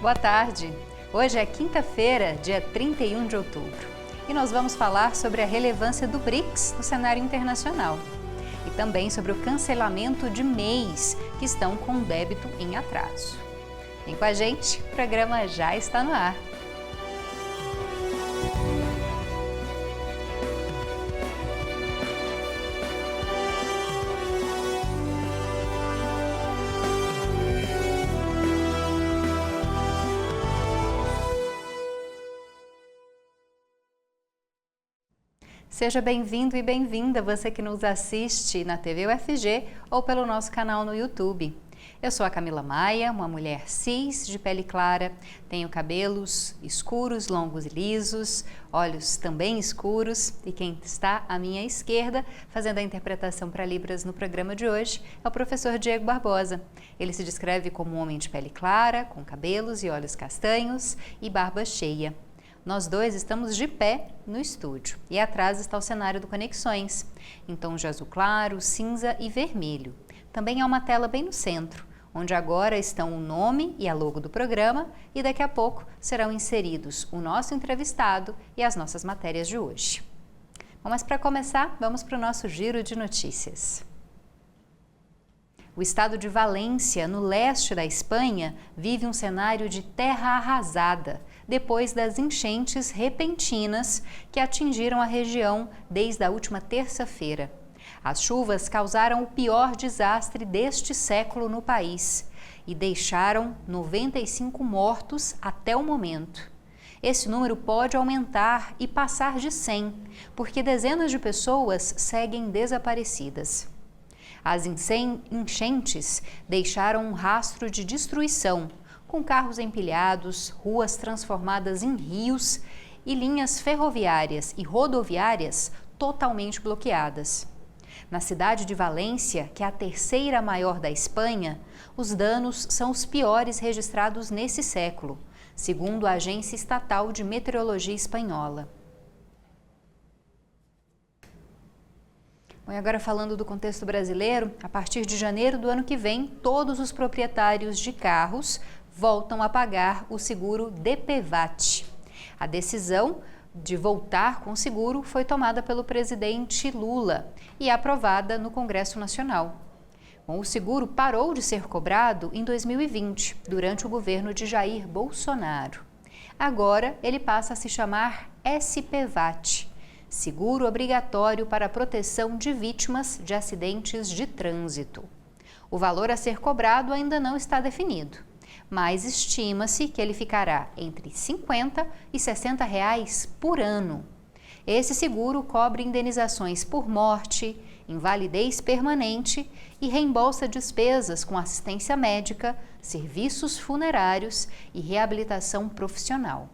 Boa tarde! Hoje é quinta-feira, dia 31 de outubro, e nós vamos falar sobre a relevância do BRICS no cenário internacional e também sobre o cancelamento de MEIs que estão com débito em atraso. Vem com a gente, o programa já está no ar. Seja bem-vindo e bem-vinda você que nos assiste na TV UFG ou pelo nosso canal no YouTube. Eu sou a Camila Maia, uma mulher cis, de pele clara, tenho cabelos escuros, longos e lisos, olhos também escuros e quem está à minha esquerda fazendo a interpretação para Libras no programa de hoje é o professor Diego Barbosa. Ele se descreve como um homem de pele clara, com cabelos e olhos castanhos e barba cheia. Nós dois estamos de pé no estúdio e atrás está o cenário do Conexões, em tons de azul claro, cinza e vermelho. Também há uma tela bem no centro, onde agora estão o nome e a logo do programa e daqui a pouco serão inseridos o nosso entrevistado e as nossas matérias de hoje. Bom, mas para começar, vamos para o nosso giro de notícias. O estado de Valência, no leste da Espanha, vive um cenário de terra arrasada, depois das enchentes repentinas que atingiram a região desde a última terça-feira. As chuvas causaram o pior desastre deste século no país e deixaram 95 mortos até o momento. Esse número pode aumentar e passar de 100, porque dezenas de pessoas seguem desaparecidas. As enchentes deixaram um rastro de destruição, com carros empilhados, ruas transformadas em rios e linhas ferroviárias e rodoviárias totalmente bloqueadas. Na cidade de Valência, que é a terceira maior da Espanha, os danos são os piores registrados nesse século, segundo a Agência Estatal de Meteorologia Espanhola. Bom, e agora falando do contexto brasileiro, a partir de janeiro do ano que vem, todos os proprietários de carros voltam a pagar o seguro DPVAT. A decisão de voltar com o seguro foi tomada pelo presidente Lula e aprovada no Congresso Nacional. Bom, o seguro parou de ser cobrado em 2020, durante o governo de Jair Bolsonaro. Agora ele passa a se chamar SPVAT, Seguro Obrigatório para a Proteção de Vítimas de Acidentes de Trânsito. O valor a ser cobrado ainda não está definido, mas estima-se que ele ficará entre R$ 50 e R$ 60 por ano. Esse seguro cobre indenizações por morte, invalidez permanente e reembolsa despesas com assistência médica, serviços funerários e reabilitação profissional.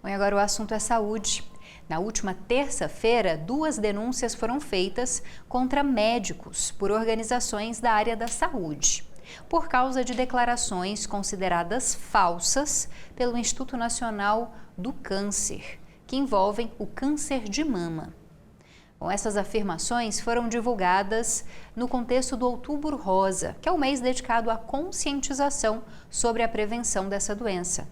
Bom, e agora o assunto é saúde. Na última terça-feira, 2 denúncias foram feitas contra médicos por organizações da área da saúde, por causa de declarações consideradas falsas pelo Instituto Nacional do Câncer, que envolvem o câncer de mama. Bom, essas afirmações foram divulgadas no contexto do Outubro Rosa, que é o mês dedicado à conscientização sobre a prevenção dessa doença.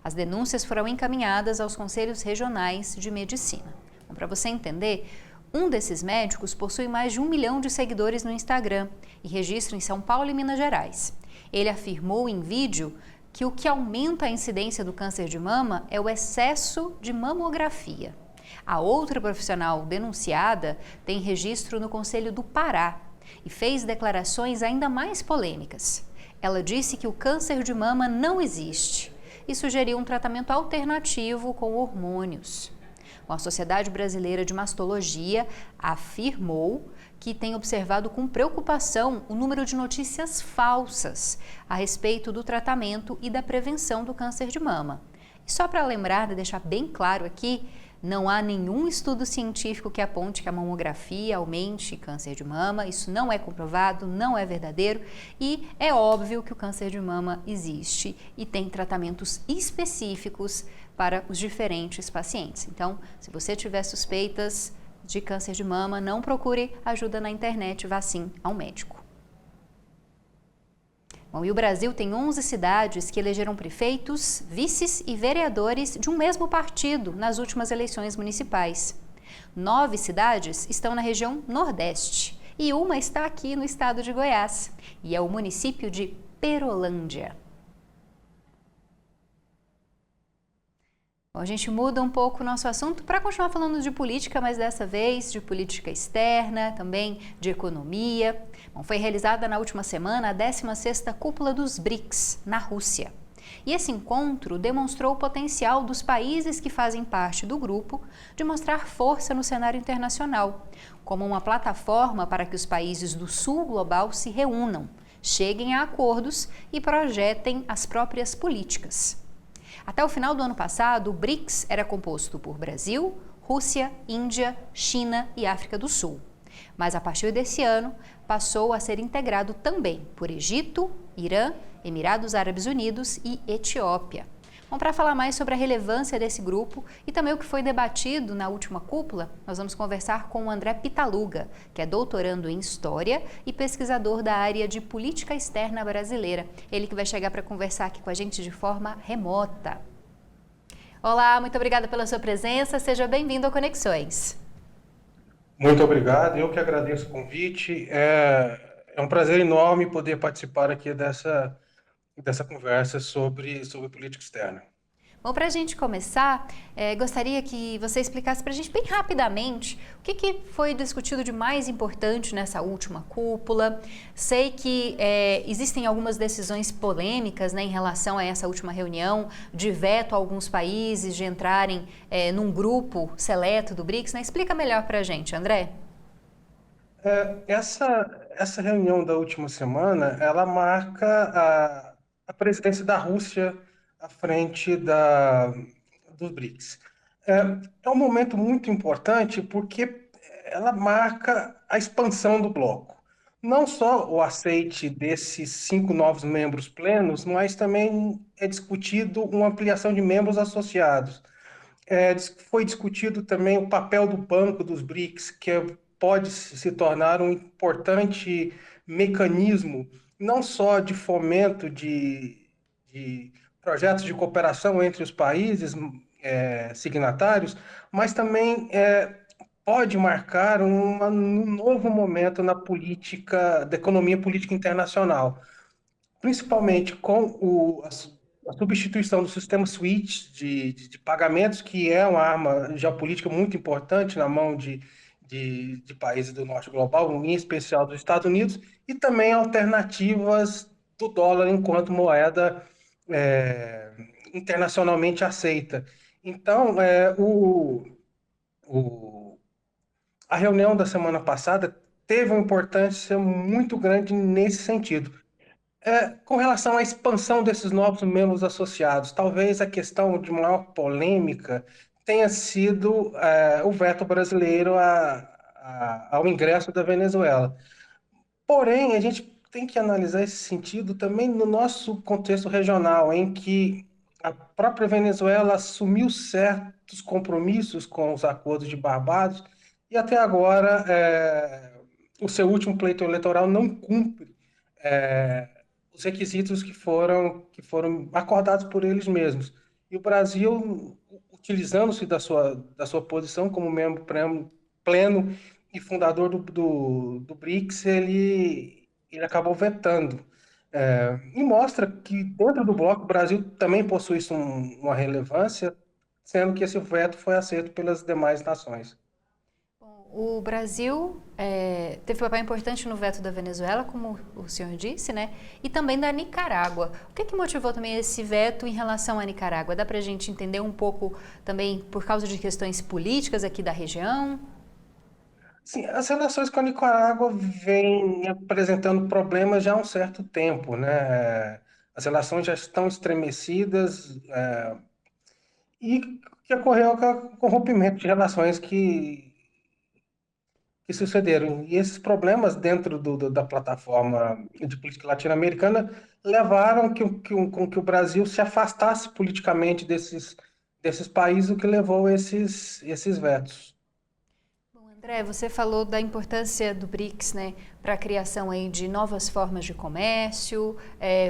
As denúncias foram encaminhadas aos conselhos regionais de medicina. Para você entender, um desses médicos possui mais de 1 milhão de seguidores no Instagram e registro em São Paulo e Minas Gerais. Ele afirmou em vídeo que o que aumenta a incidência do câncer de mama é o excesso de mamografia. A outra profissional denunciada tem registro no Conselho do Pará e fez declarações ainda mais polêmicas. Ela disse que o câncer de mama não existe e sugeriu um tratamento alternativo com hormônios. A Sociedade Brasileira de Mastologia afirmou que tem observado com preocupação o número de notícias falsas a respeito do tratamento e da prevenção do câncer de mama. E só para lembrar, deixar bem claro aqui, não há nenhum estudo científico que aponte que a mamografia aumente câncer de mama, isso não é comprovado, não é verdadeiro e é óbvio que o câncer de mama existe e tem tratamentos específicos para os diferentes pacientes. Então, se você tiver suspeitas de câncer de mama, não procure ajuda na internet, vá sim ao médico. Bom, e o Brasil tem 11 cidades que elegeram prefeitos, vices e vereadores de um mesmo partido nas últimas eleições municipais. 9 cidades estão na região Nordeste e uma está aqui no estado de Goiás, e é o município de Perolândia. Bom, a gente muda um pouco o nosso assunto para continuar falando de política, mas dessa vez de política externa, também de economia. Bom, foi realizada na última semana a 16ª Cúpula dos BRICS, na Rússia. E esse encontro demonstrou o potencial dos países que fazem parte do grupo de mostrar força no cenário internacional, como uma plataforma para que os países do sul global se reúnam, cheguem a acordos e projetem as próprias políticas. Até o final do ano passado, o BRICS era composto por Brasil, Rússia, Índia, China e África do Sul. Mas a partir desse ano, passou a ser integrado também por Egito, Irã, Emirados Árabes Unidos e Etiópia. Bom, para falar mais sobre a relevância desse grupo e também o que foi debatido na última cúpula, nós vamos conversar com o André Pitaluga, que é doutorando em História e pesquisador da área de Política Externa Brasileira. Ele que vai chegar para conversar aqui com a gente de forma remota. Olá, muito obrigada pela sua presença, seja bem-vindo ao Conexões. Muito obrigado, eu que agradeço o convite. É um prazer enorme poder participar aqui dessa conversa sobre política externa. Bom, para a gente começar, gostaria que você explicasse para a gente bem rapidamente o que foi discutido de mais importante nessa última cúpula. Sei que existem algumas decisões polêmicas, né, em relação a essa última reunião, de veto a alguns países de entrarem num grupo seleto do BRICS, né? Explica melhor para a gente, André. Essa reunião da última semana, ela marca a presidência da Rússia à frente dos BRICS. É um momento muito importante porque ela marca a expansão do bloco. Não só o aceite desses 5 novos membros plenos, mas também é discutido uma ampliação de membros associados. Foi discutido também o papel do Banco dos BRICS, pode se tornar um importante mecanismo, não só de fomento de projetos de cooperação entre os países signatários, mas também pode marcar um novo momento na política, da economia política internacional, principalmente com a substituição do sistema SWIFT de pagamentos, que é uma arma geopolítica muito importante na mão de países do norte global, em especial dos Estados Unidos, e também alternativas do dólar enquanto moeda é, internacionalmente aceita. Então, o, a reunião da semana passada teve uma importância muito grande nesse sentido. Com relação à expansão desses novos membros associados, talvez a questão de maior polêmica tenha sido o veto brasileiro ao ingresso da Venezuela. Porém, a gente tem que analisar esse sentido também no nosso contexto regional, em que a própria Venezuela assumiu certos compromissos com os acordos de Barbados e até agora o seu último pleito eleitoral não cumpre é, os requisitos que foram acordados por eles mesmos. E o Brasil, utilizando-se da sua posição como membro pleno e fundador do BRICS, ele acabou vetando. E mostra que dentro do bloco o Brasil também possui uma relevância, sendo que esse veto foi aceito pelas demais nações. O Brasil teve um papel importante no veto da Venezuela, como o senhor disse, né? E também da Nicarágua. O que motivou também esse veto em relação à Nicarágua? Dá para a gente entender um pouco também por causa de questões políticas aqui da região? Sim, as relações com a Nicarágua vêm apresentando problemas já há um certo tempo, né? As relações já estão estremecidas, e que ocorreu com o rompimento de relações que sucederam. E esses problemas dentro da plataforma de política latino-americana levaram com que o Brasil se afastasse politicamente desses países, o que levou a esses vetos. André, você falou da importância do BRICS, né, para a criação aí de novas formas de comércio,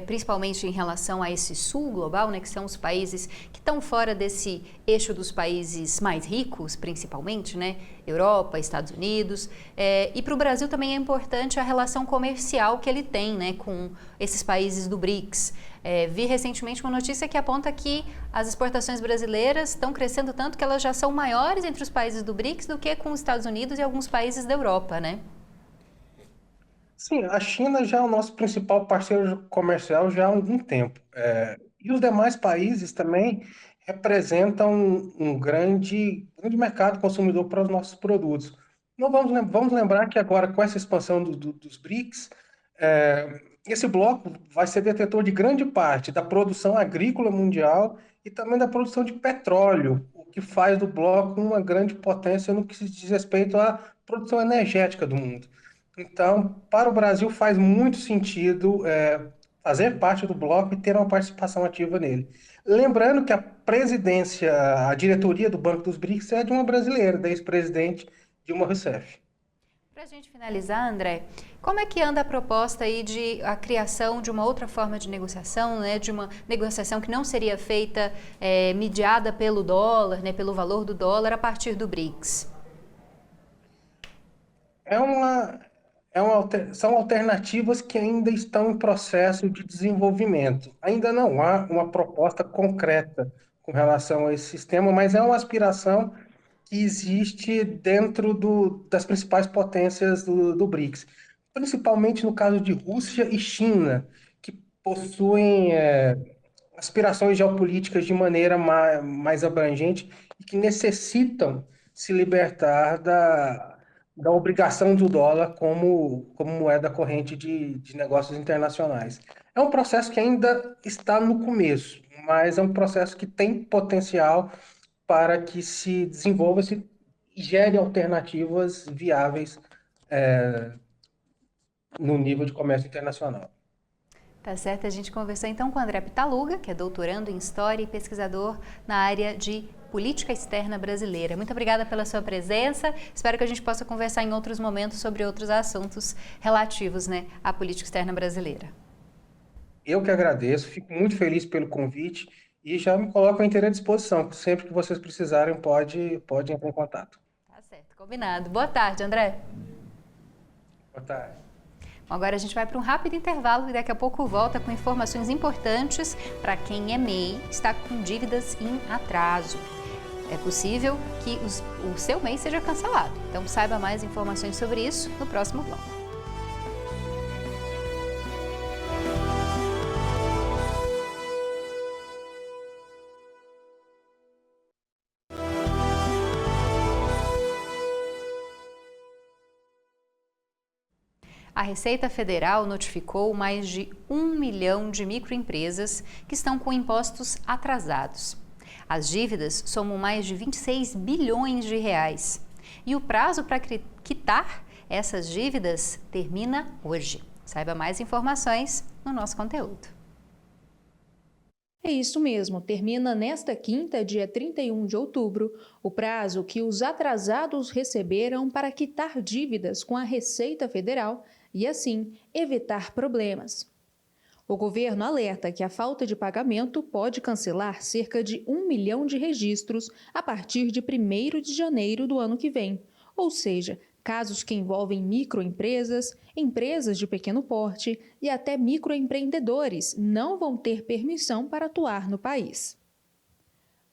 principalmente em relação a esse sul global, né, que são os países que estão fora desse eixo dos países mais ricos, principalmente, né, Europa, Estados Unidos. E para o Brasil também é importante a relação comercial que ele tem, né, com esses países do BRICS. Vi recentemente uma notícia que aponta que as exportações brasileiras estão crescendo tanto que elas já são maiores entre os países do BRICS do que com os Estados Unidos e alguns países da Europa, né? Sim, a China já é o nosso principal parceiro comercial já há algum tempo. E os demais países também representam um grande mercado consumidor para os nossos produtos. Não vamos lembrar que agora, com essa expansão dos BRICS, esse bloco vai ser detentor de grande parte da produção agrícola mundial e também da produção de petróleo, o que faz do bloco uma grande potência no que se diz respeito à produção energética do mundo. Então, para o Brasil faz muito sentido fazer parte do bloco e ter uma participação ativa nele. Lembrando que a presidência, a diretoria do Banco dos BRICS é de uma brasileira, da ex-presidente Dilma Rousseff. Para a gente finalizar, André, como é que anda a proposta aí de a criação de uma outra forma de negociação, né, de uma negociação que não seria feita mediada pelo dólar, né, pelo valor do dólar a partir do BRICS? É uma, São alternativas que ainda estão em processo de desenvolvimento. Ainda não há uma proposta concreta com relação a esse sistema, mas é uma aspiração que existe dentro das principais potências do BRICS, principalmente no caso de Rússia e China, que possuem aspirações geopolíticas de maneira mais abrangente e que necessitam se libertar da obrigação do dólar como moeda corrente de negócios internacionais. É um processo que ainda está no começo, mas é um processo que tem potencial para que se desenvolva e gere alternativas viáveis no nível de comércio internacional. Tá certo, a gente conversou então com o André Pitaluga, que é doutorando em História e pesquisador na área de Política Externa Brasileira. Muito obrigada pela sua presença, espero que a gente possa conversar em outros momentos sobre outros assuntos relativos, né, à política externa brasileira. Eu que agradeço, fico muito feliz pelo convite e já me coloco à inteira disposição. Sempre que vocês precisarem, pode entrar em contato. Tá certo, combinado. Boa tarde, André. Boa tarde. Agora a gente vai para um rápido intervalo e daqui a pouco volta com informações importantes para quem é MEI, está com dívidas em atraso. É possível que o seu MEI seja cancelado. Então saiba mais informações sobre isso no próximo bloco. A Receita Federal notificou mais de 1 milhão de microempresas que estão com impostos atrasados. As dívidas somam mais de 26 bilhões de reais. E o prazo para quitar essas dívidas termina hoje. Saiba mais informações no nosso conteúdo. É isso mesmo, termina nesta quinta, dia 31 de outubro, o prazo que os atrasados receberam para quitar dívidas com a Receita Federal e, assim, evitar problemas. O governo alerta que a falta de pagamento pode cancelar cerca de 1 milhão de registros a partir de 1º de janeiro do ano que vem, ou seja, casos que envolvem microempresas, empresas de pequeno porte e até microempreendedores não vão ter permissão para atuar no país.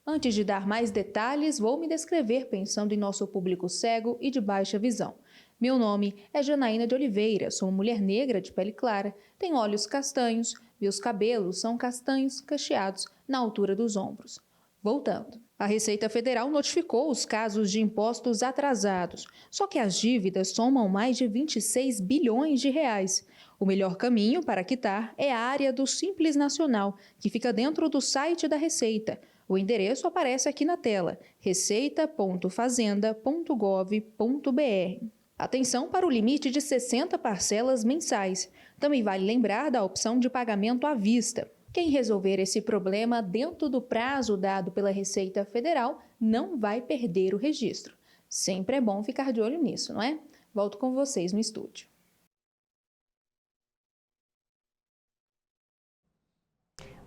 Antes de dar mais detalhes, vou me descrever pensando em nosso público cego e de baixa visão. Meu nome é Janaína de Oliveira, sou uma mulher negra de pele clara, tenho olhos castanhos, meus cabelos são castanhos cacheados na altura dos ombros. Voltando. A Receita Federal notificou os casos de impostos atrasados, só que as dívidas somam mais de 26 bilhões de reais. O melhor caminho para quitar é a área do Simples Nacional, que fica dentro do site da Receita. O endereço aparece aqui na tela, receita.fazenda.gov.br. Atenção para o limite de 60 parcelas mensais. Também vale lembrar da opção de pagamento à vista. Quem resolver esse problema dentro do prazo dado pela Receita Federal não vai perder o registro. Sempre é bom ficar de olho nisso, não é? Volto com vocês no estúdio.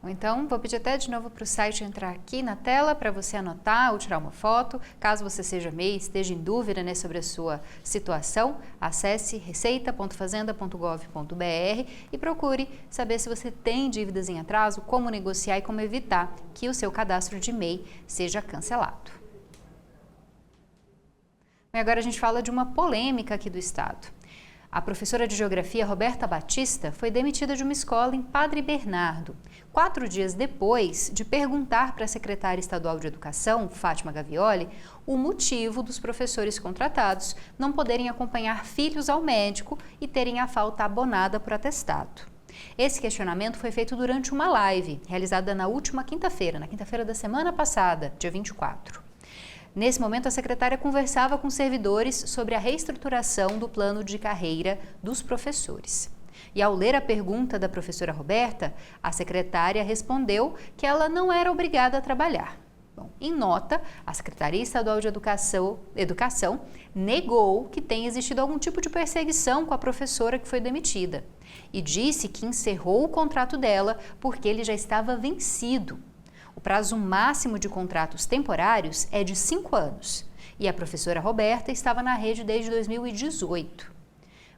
Ou então, vou pedir até de novo para o site entrar aqui na tela para você anotar ou tirar uma foto. Caso você seja MEI e esteja em dúvida, né, sobre a sua situação, acesse receita.fazenda.gov.br e procure saber se você tem dívidas em atraso, como negociar e como evitar que o seu cadastro de MEI seja cancelado. E agora a gente fala de uma polêmica aqui do estado. A professora de Geografia Roberta Batista foi demitida de uma escola em Padre Bernardo, 4 dias depois de perguntar para a secretária estadual de Educação, Fátima Gavioli, o motivo dos professores contratados não poderem acompanhar filhos ao médico e terem a falta abonada por atestado. Esse questionamento foi feito durante uma live realizada na última quinta-feira, na quinta-feira da semana passada, dia 24. Nesse momento, a secretária conversava com servidores sobre a reestruturação do plano de carreira dos professores. E ao ler a pergunta da professora Roberta, a secretária respondeu que ela não era obrigada a trabalhar. Bom, em nota, a Secretaria Estadual de Educação negou que tenha existido algum tipo de perseguição com a professora que foi demitida e disse que encerrou o contrato dela porque ele já estava vencido. O prazo máximo de contratos temporários é de 5 anos e a professora Roberta estava na rede desde 2018.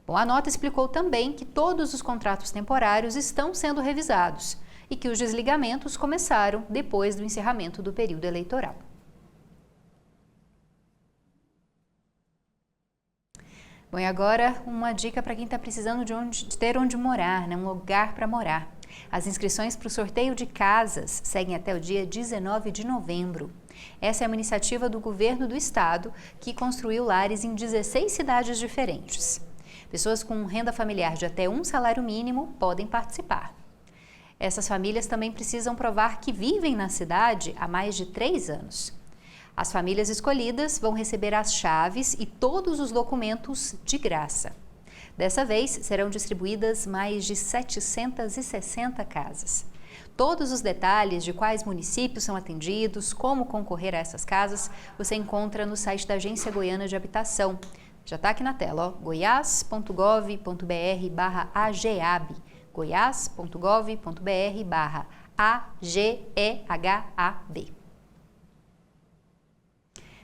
Bom, a nota explicou também que todos os contratos temporários estão sendo revisados e que os desligamentos começaram depois do encerramento do período eleitoral. Bom, e agora uma dica para quem está precisando de ter onde morar, né? Um lugar para morar. As inscrições para o sorteio de casas seguem até o dia 19 de novembro. Essa é uma iniciativa do governo do estado que construiu lares em 16 cidades diferentes. Pessoas com renda familiar de até um salário mínimo podem participar. Essas famílias também precisam provar que vivem na cidade há mais de 3 anos. As famílias escolhidas vão receber as chaves e todos os documentos de graça. Dessa vez, serão distribuídas mais de 760 casas. Todos os detalhes de quais municípios são atendidos, como concorrer a essas casas, você encontra no site da Agência Goiana de Habitação. Já está aqui na tela, ó, goiás.gov.br/AGEAB, goiás.gov.br/AGEHAB.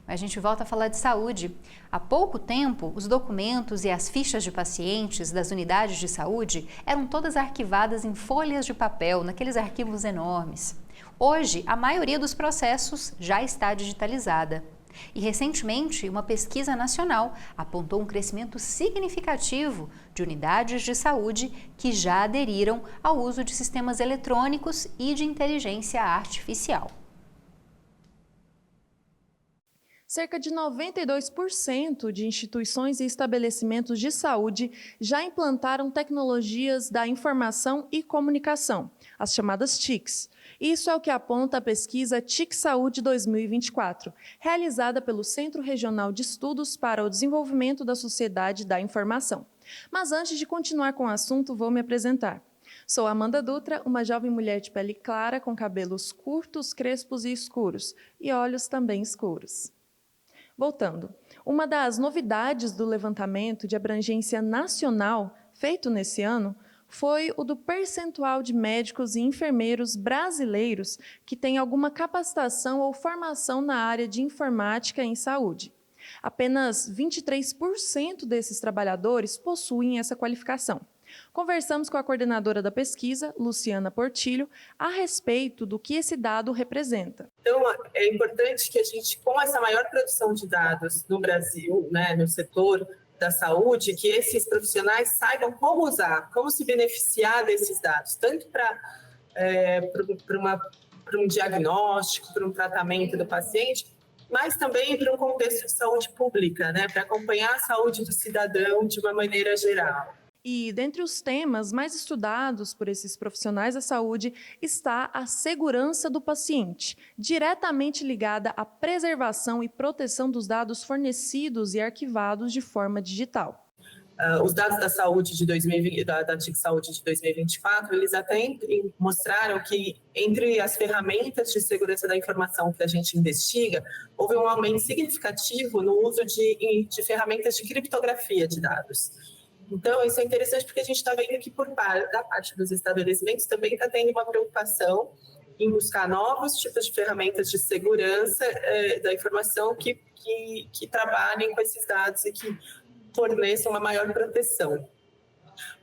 A gente volta a falar de saúde. Há pouco tempo, os documentos e as fichas de pacientes das unidades de saúde eram todas arquivadas em folhas de papel, naqueles arquivos enormes. Hoje, a maioria dos processos já está digitalizada. E, recentemente, uma pesquisa nacional apontou um crescimento significativo de unidades de saúde que já aderiram ao uso de sistemas eletrônicos e de inteligência artificial. Cerca de 92% de instituições e estabelecimentos de saúde já implantaram tecnologias da informação e comunicação, as chamadas TICs. Isso é o que aponta a pesquisa TIC Saúde 2024, realizada pelo Centro Regional de Estudos para o Desenvolvimento da Sociedade da Informação. Mas antes de continuar com o assunto, vou me apresentar. Sou Amanda Dutra, uma jovem mulher de pele clara, com cabelos curtos, crespos e escuros, e olhos também escuros. Voltando, uma das novidades do levantamento de abrangência nacional feito nesse ano foi o do percentual de médicos e enfermeiros brasileiros que têm alguma capacitação ou formação na área de informática em saúde. Apenas 23% desses trabalhadores possuem essa qualificação. Conversamos com a coordenadora da pesquisa, Luciana Portilho, a respeito do que esse dado representa. Então, é importante que a gente, com essa maior produção de dados no Brasil, né, no setor da saúde, que esses profissionais saibam como usar, como se beneficiar desses dados, tanto para um diagnóstico, para um tratamento do paciente, mas também para um contexto de saúde pública, né, para acompanhar a saúde do cidadão de uma maneira geral. E, dentre os temas mais estudados por esses profissionais da saúde, está a segurança do paciente, diretamente ligada à preservação e proteção dos dados fornecidos e arquivados de forma digital. Os dados da saúde de 2020, da TIC Saúde de 2024, eles até mostraram que entre as ferramentas de segurança da informação que a gente investiga, houve um aumento significativo no uso de ferramentas de criptografia de dados. Então, isso é interessante porque a gente está vendo que da parte dos estabelecimentos também está tendo uma preocupação em buscar novos tipos de ferramentas de segurança da informação que trabalhem com esses dados e que forneçam uma maior proteção.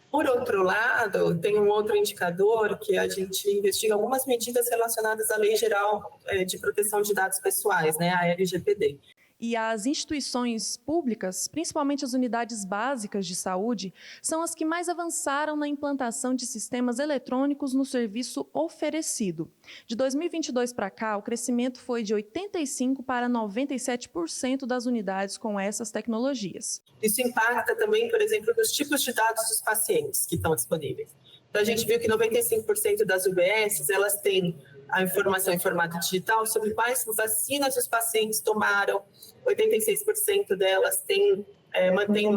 Por outro lado, tem um outro indicador que a gente investiga algumas medidas relacionadas à Lei Geral de Proteção de Dados Pessoais, né, a LGPD. E as instituições públicas, principalmente as unidades básicas de saúde, são as que mais avançaram na implantação de sistemas eletrônicos no serviço oferecido. De 2022 para cá, o crescimento foi de 85% para 97% das unidades com essas tecnologias. Isso impacta também, por exemplo, nos tipos de dados dos pacientes que estão disponíveis. Então, a gente viu que 95% das UBSs, elas têm a informação em formato digital sobre quais vacinas os pacientes tomaram, 86% delas mantém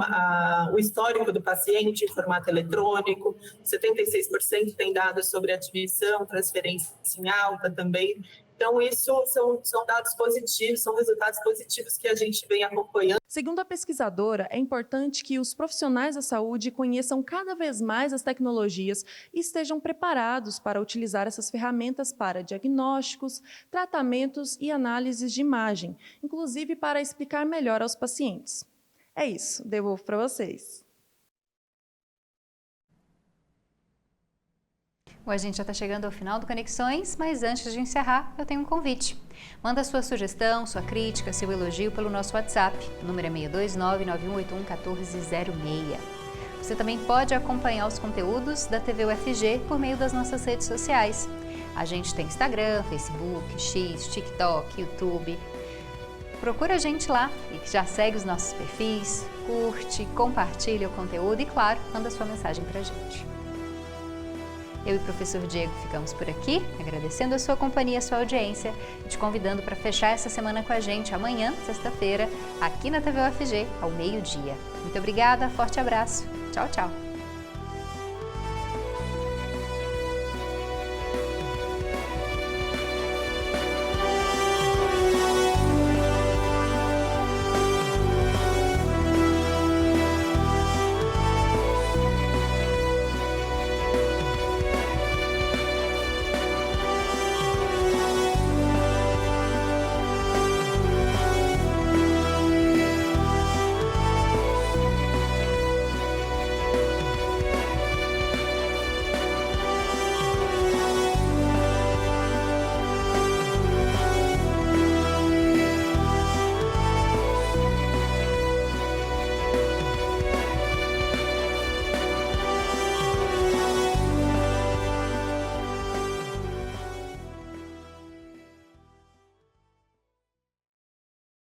o histórico do paciente em formato eletrônico, 76% tem dados sobre admissão, transferência em alta também. Então, isso são dados positivos, são resultados positivos que a gente vem acompanhando. Segundo a pesquisadora, é importante que os profissionais da saúde conheçam cada vez mais as tecnologias e estejam preparados para utilizar essas ferramentas para diagnósticos, tratamentos e análises de imagem, inclusive para explicar melhor aos pacientes. É isso, devolvo para vocês. Bom, a gente já está chegando ao final do Conexões, mas antes de encerrar, eu tenho um convite. Manda sua sugestão, sua crítica, seu elogio pelo nosso WhatsApp. O número é 629-9181-1406. Você também pode acompanhar os conteúdos da TV UFG por meio das nossas redes sociais. A gente tem Instagram, Facebook, X, TikTok, YouTube. Procura a gente lá e já segue os nossos perfis, curte, compartilha o conteúdo e, claro, manda sua mensagem para a gente. Eu e o professor Diego ficamos por aqui, agradecendo a sua companhia e a sua audiência e te convidando para fechar essa semana com a gente amanhã, sexta-feira, aqui na TV UFG, ao meio-dia. Muito obrigada, forte abraço. Tchau, tchau.